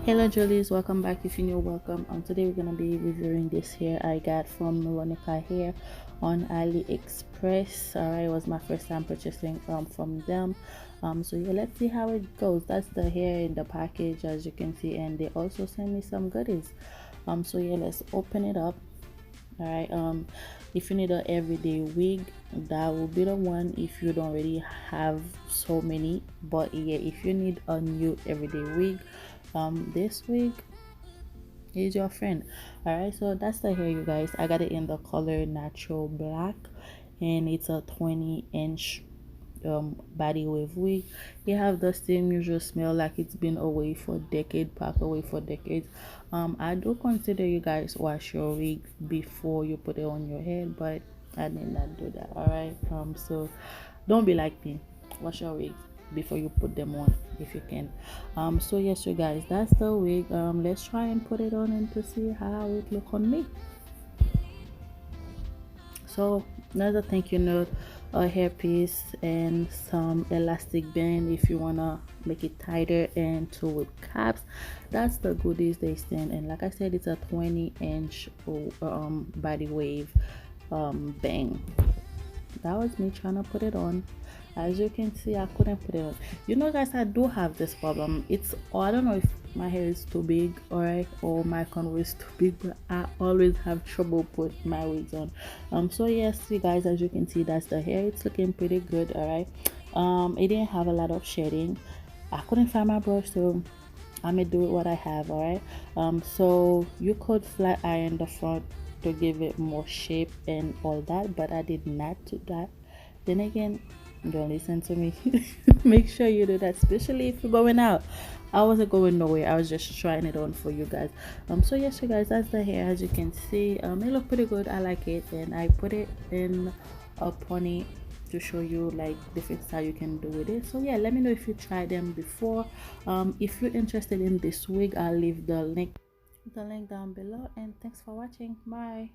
Hello Jolies, welcome back. If you're new, welcome. Today we're gonna be reviewing this hair I got from Veronica Hair on AliExpress. Alright, it was my first time purchasing from them. So yeah, let's see how it goes. That's the hair in the package, as you can see, and they also sent me some goodies. So yeah, let's open it up. All right, if you need an everyday wig, that will be the one if you don't already have so many. But yeah, if you need a new everyday wig, this wig is your friend. All right, so that's the hair, you guys. I got it in the color natural black, and it's a 20-inch body wave wig. You have the same usual smell, like it's been away for decades, packed away for decades. I do consider you guys wash your wig before you put it on your head, but I did not do that. All right, so don't be like me, wash your wig before you put them on if you can. So yes, you guys, that's the wig. Let's try and put it on and to see how it look on me. So another thank you note, a hairpiece and some elastic band if you wanna make it tighter, and two with caps. That's the goodies they send. And like I said, it's a 20-inch body wave bang. That was me trying to put it on. As you can see, I couldn't put it on. You know guys, I do have this problem. It's, I don't know if my hair is too big, alright, or my contour is too big, but I always have trouble put my wigs on. So yes, you guys, as you can see, that's the hair. It's looking pretty good. Alright, it didn't have a lot of shedding. I couldn't find my brush, so I'm gonna do with what I have. Alright, so you could flat iron the front to give it more shape and all that, but I did not do that. Then again, don't listen to me. Make sure you do that, especially if you're going out. I wasn't going nowhere, I was just trying it on for you guys. So yes, you guys, that's the hair. As you can see, it look pretty good. I like it, and I put it in a pony to show you like different style you can do with it. So yeah, let me know if you tried them before. If you're interested in this wig, I'll leave the link down below, and thanks for watching. Bye.